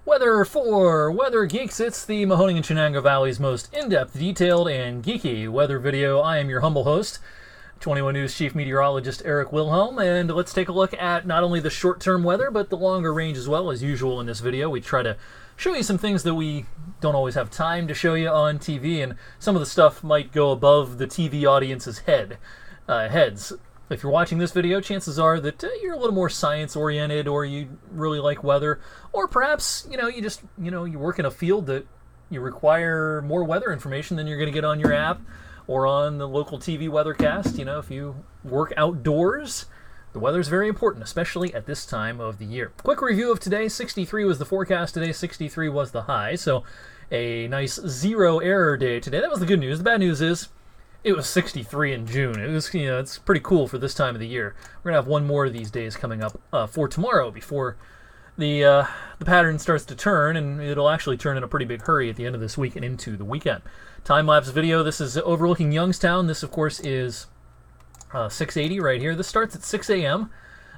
Weather for Weather Geeks. It's the Mahoning and Chenango Valley's most in-depth, detailed, and geeky weather video. I am your humble host, 21 News Chief Meteorologist Eric Wilhelm, and let's take a look at not only the short-term weather, but the longer range as well. As usual in this video, we try to show you some things that we don't always have time to show you on TV, and some of the stuff might go above the TV audience's heads. If you're watching this video, chances are that you're a little more science-oriented, or you really like weather, or perhaps, you work in a field that you require more weather information than you're going to get on your app or on the local TV weathercast. If you work outdoors, the weather's very important, especially at this time of the year. Quick review of today. 63 was the forecast today, 63 was the high, so a nice zero error day today. That was the good news. The bad news is it was 63 in June. It was, it's pretty cool for this time of the year. We're gonna have one more of these days coming up for tomorrow before the pattern starts to turn, and it'll actually turn in a pretty big hurry at the end of this week and into the weekend. Time-lapse video. This is overlooking Youngstown. This, of course, is 680 right here. This starts at 6 a.m.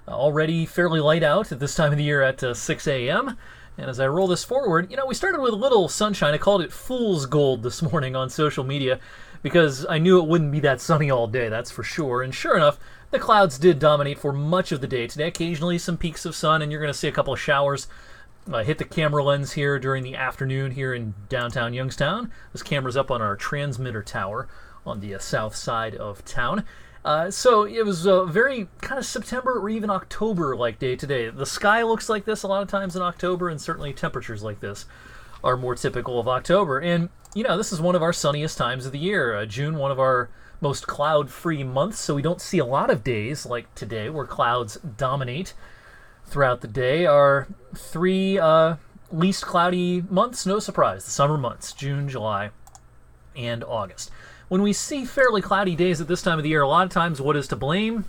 Already fairly light out at this time of the year at 6 a.m. And as I roll this forward, we started with a little sunshine. I called it fool's gold this morning on social media because I knew it wouldn't be that sunny all day, that's for sure. And sure enough, the clouds did dominate for much of the day today. Occasionally some peaks of sun, and you're going to see a couple of showers hit the camera lens here during the afternoon here in downtown Youngstown. This camera's up on our transmitter tower on the south side of town. So it was a very kind of September or even October-like day today. The sky looks like this a lot of times in October, and certainly temperatures like this are more typical of October. And, this is one of our sunniest times of the year. June, one of our most cloud-free months, so we don't see a lot of days like today where clouds dominate throughout the day. Our three least cloudy months, no surprise, the summer months, June, July, and August. When we see fairly cloudy days at this time of the year, a lot of times what is to blame?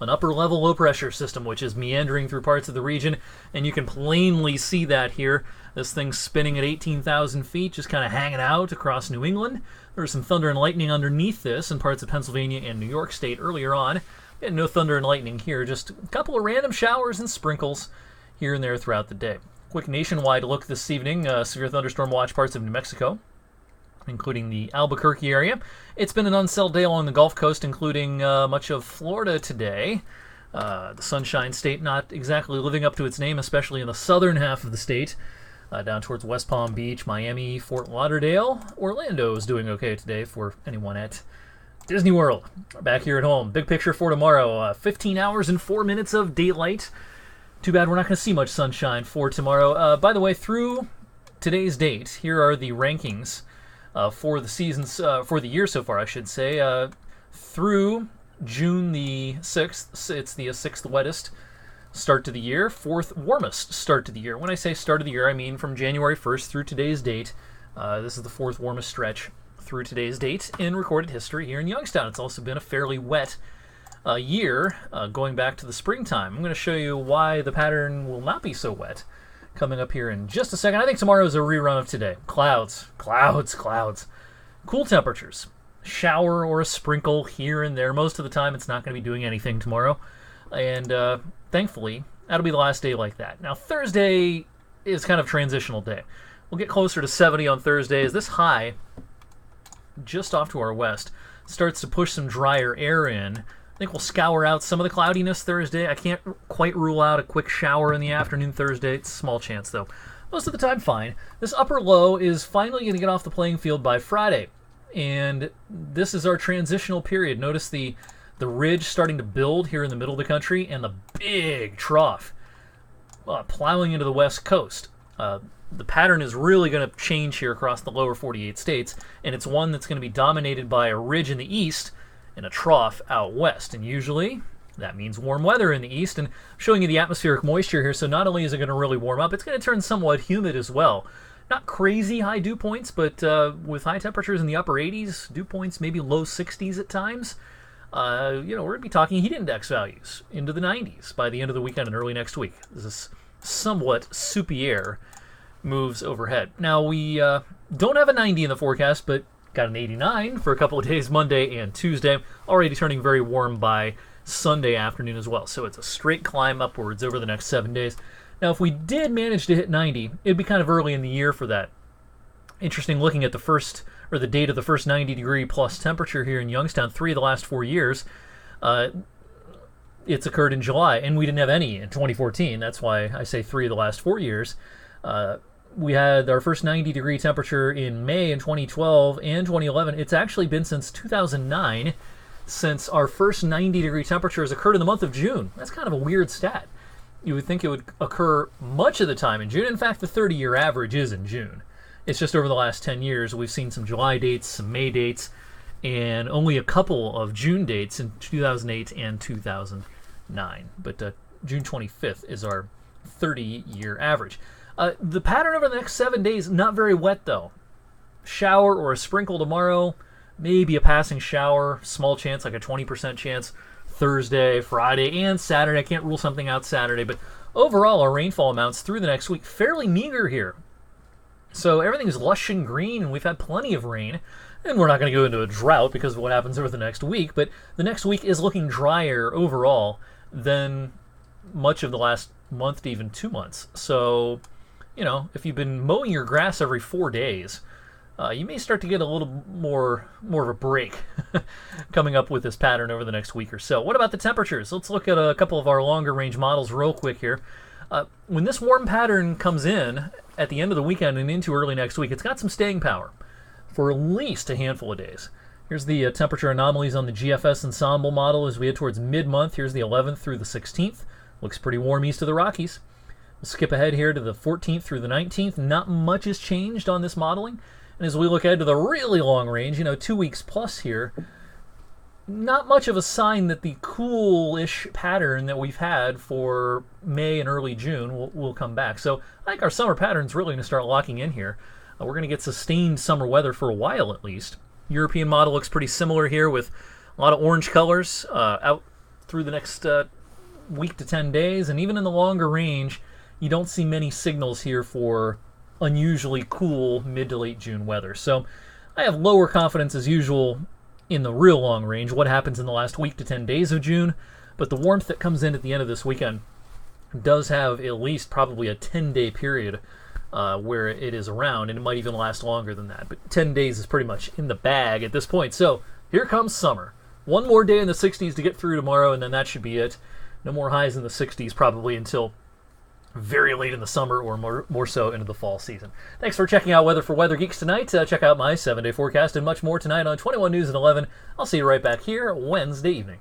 An upper-level low-pressure system, which is meandering through parts of the region, and you can plainly see that here. This thing's spinning at 18,000 feet, just kind of hanging out across New England. There was some thunder and lightning underneath this in parts of Pennsylvania and New York State earlier on. We had no thunder and lightning here, just a couple of random showers and sprinkles here and there throughout the day. Quick nationwide look this evening. Severe thunderstorm watch parts of New Mexico, including the Albuquerque area. It's been an unsettled day along the Gulf Coast, including much of Florida today. The Sunshine State not exactly living up to its name, especially in the southern half of the state, down towards West Palm Beach, Miami, Fort Lauderdale. Orlando is doing okay today for anyone at Disney World. Back here at home, big picture for tomorrow. 15 hours and 4 minutes of daylight. Too bad we're not going to see much sunshine for tomorrow. By the way, through today's date, here are the rankings for the seasons, for the year so far, I should say. Through June the 6th, it's the 6th wettest start to the year, 4th warmest start to the year. When I say start of the year, I mean from January 1st through today's date. This is the 4th warmest stretch through today's date in recorded history here in Youngstown. It's also been a fairly wet year going back to the springtime. I'm going to show you why the pattern will not be so wet coming up here in just a second. I think tomorrow is a rerun of today. Clouds, clouds, clouds. Cool temperatures. Shower or a sprinkle here and there. Most of the time it's not going to be doing anything tomorrow. And thankfully, that'll be the last day like that. Now, Thursday is kind of a transitional day. We'll get closer to 70 on Thursday as this high, just off to our west, starts to push some drier air in. I think we'll scour out some of the cloudiness Thursday. I can't quite rule out a quick shower in the afternoon Thursday. It's a small chance, though. Most of the time, fine. This upper low is finally going to get off the playing field by Friday. And this is our transitional period. Notice the ridge starting to build here in the middle of the country, and the big trough plowing into the west coast. The pattern is really going to change here across the lower 48 states, and it's one that's going to be dominated by a ridge in the east and a trough out west. And usually that means warm weather in the east. And I'm showing you the atmospheric moisture here, so not only is it going to really warm up, it's going to turn somewhat humid as well. Not crazy high dew points, but with high temperatures in the upper 80s, dew points maybe low 60s at times. We're going to be talking heat index values into the 90s by the end of the weekend and early next week. This somewhat soupy air moves overhead. Now, we don't have a 90 in the forecast, but got an 89 for a couple of days, Monday and Tuesday. Already turning very warm by Sunday afternoon as well. So it's a straight climb upwards over the next 7 days. Now, if we did manage to hit 90, it'd be kind of early in the year for that. Interesting looking at the date of the first 90-degree plus temperature here in Youngstown, 3 of the last 4 years. It's occurred in July, and we didn't have any in 2014. That's why I say 3 of the last 4 years. We had our first 90-degree temperature in May in 2012 and 2011. It's actually been since 2009 since our first 90-degree temperature has occurred in the month of June. That's kind of a weird stat. You would think it would occur much of the time in June. In fact, the 30-year average is in June. It's just over the last 10 years, we've seen some July dates, some May dates, and only a couple of June dates in 2008 and 2009. But June 25th is our 30-year average. The pattern over the next 7 days, not very wet, though. Shower or a sprinkle tomorrow, maybe a passing shower, small chance, like a 20% chance, Thursday, Friday, and Saturday. I can't rule something out Saturday, but overall, our rainfall amounts through the next week, fairly meager here. So everything's lush and green, and we've had plenty of rain. And we're not going to go into a drought because of what happens over the next week, but the next week is looking drier overall than much of the last month to even 2 months. So, if you've been mowing your grass every 4 days, you may start to get a little more of a break coming up with this pattern over the next week or so. What about the temperatures? Let's look at a couple of our longer range models real quick here. When this warm pattern comes in at the end of the weekend and into early next week, it's got some staying power for at least a handful of days. Here's the temperature anomalies on the GFS Ensemble model as we head towards mid-month. Here's the 11th through the 16th. Looks pretty warm east of the Rockies. We'll skip ahead here to the 14th through the 19th. Not much has changed on this modeling. And as we look ahead to the really long range, 2 weeks plus here, not much of a sign that the cool-ish pattern that we've had for May and early June will come back. So I think our summer pattern's really going to start locking in here. We're going to get sustained summer weather for a while at least. European model looks pretty similar here with a lot of orange colors out through the next week to 10 days. And even in the longer range, you don't see many signals here for unusually cool mid to late June weather. So I have lower confidence as usual in the real long range, what happens in the last week to 10 days of June. But the warmth that comes in at the end of this weekend does have at least probably a 10-day period where it is around, and it might even last longer than that. But 10 days is pretty much in the bag at this point. So here comes summer. One more day in the 60s to get through tomorrow, and then that should be it. No more highs in the 60s probably until very late in the summer or more so into the fall season. Thanks for checking out Weather for Weather Geeks tonight. Check out my 7-day forecast and much more tonight on 21 News at 11. I'll see you right back here Wednesday evening.